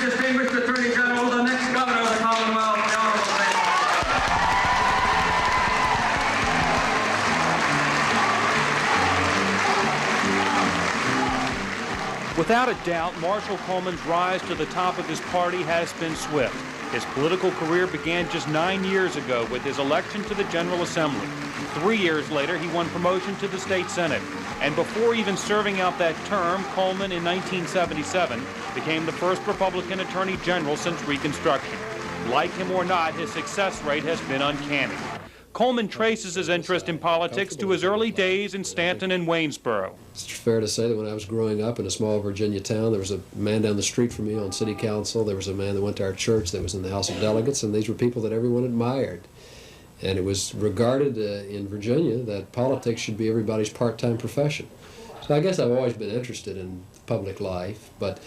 distinguished Attorney General, the next Governor of the Commonwealth, the Honorable State. Without a doubt, Marshall Coleman's rise to the top of his party has been swift. His political career began just 9 years ago with his election to the General Assembly. 3 years later, he won promotion to the state Senate. And before even serving out that term, Coleman in 1977 became the first Republican Attorney General since Reconstruction. Like him or not, his success rate has been uncanny. Coleman traces his interest in politics to his early days in Stanton and Waynesboro. It's fair to say that when I was growing up in a small Virginia town, there was a man down the street from me on city council. There was a man that went to our church that was in the House of Delegates, and these were people that everyone admired. And it was regarded in Virginia that politics should be everybody's part-time profession. So I guess I've always been interested in public life, but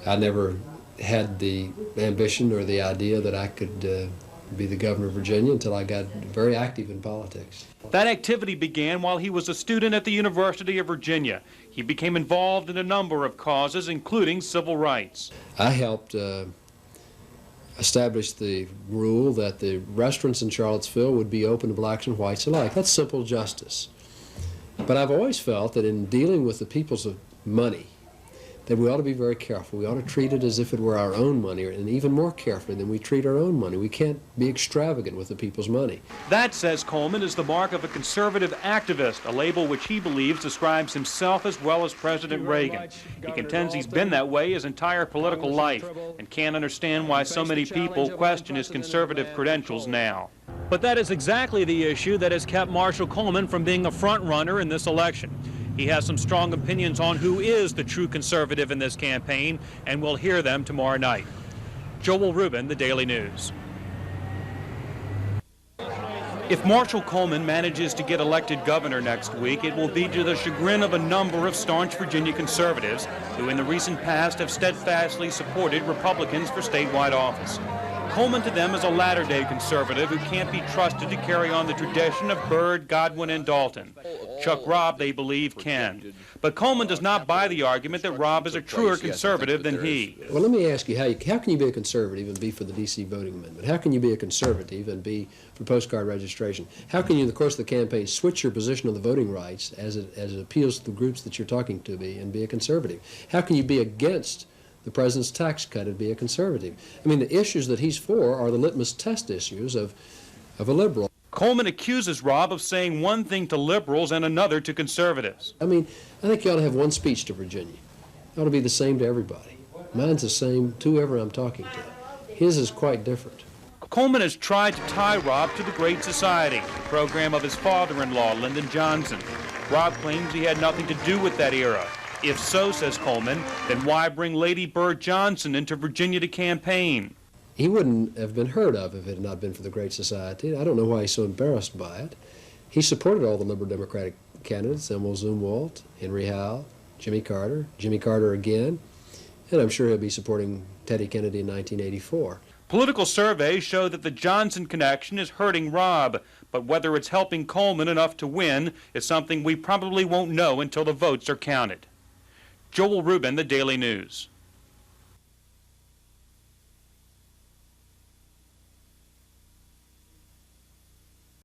I never had the ambition or the idea that I could be the governor of Virginia until I got very active in politics. That activity began while he was a student at the University of Virginia. He became involved in a number of causes, including civil rights. I helped establish the rule that the restaurants in Charlottesville would be open to blacks and whites alike. That's simple justice. But I've always felt that in dealing with the people's money, that we ought to be very careful. We ought to treat it as if it were our own money, and even more carefully than we treat our own money. We can't be extravagant with the people's money. That, says Coleman, is the mark of a conservative activist, a label which he believes describes himself as well as President Reagan. He contends he's been that way his entire political life and can't understand why so many people question his conservative credentials now. But that is exactly the issue that has kept Marshall Coleman from being a front runner in this election. He has some strong opinions on who is the true conservative in this campaign, and we'll hear them tomorrow night. Joel Rubin, The Daily News. If Marshall Coleman manages to get elected governor next week, it will be to the chagrin of a number of staunch Virginia conservatives who in the recent past have steadfastly supported Republicans for statewide office. Coleman to them is a latter-day conservative who can't be trusted to carry on the tradition of Byrd, Godwin, and Dalton. Chuck Robb, they believe, can. But Coleman does not buy the argument that Robb is a truer conservative than he. Well, let me ask you, how can you be a conservative and be for the D.C. voting amendment? How can you be a conservative and be for postcard registration? How can you, in the course of the campaign, switch your position on the voting rights as it appeals to the groups that you're talking to and be a conservative? How can you be against the president's tax cut and be a conservative? I mean, the issues that he's for are the litmus test issues of a liberal. Coleman accuses Robb of saying one thing to liberals and another to conservatives. I mean, I think you ought to have one speech to Virginia. It ought to be the same to everybody. Mine's the same to whoever I'm talking to. His is quite different. Coleman has tried to tie Robb to the Great Society, the program of his father-in-law, Lyndon Johnson. Robb claims he had nothing to do with that era. If so, says Coleman, then why bring Lady Bird Johnson into Virginia to campaign? He wouldn't have been heard of if it had not been for the Great Society. I don't know why he's so embarrassed by it. He supported all the liberal Democratic candidates, Emil Zumwalt, Henry Howe, Jimmy Carter again, and I'm sure he'll be supporting Teddy Kennedy in 1984. Political surveys show that the Johnson connection is hurting Robb, but whether it's helping Coleman enough to win is something we probably won't know until the votes are counted. Joel Rubin, The Daily News.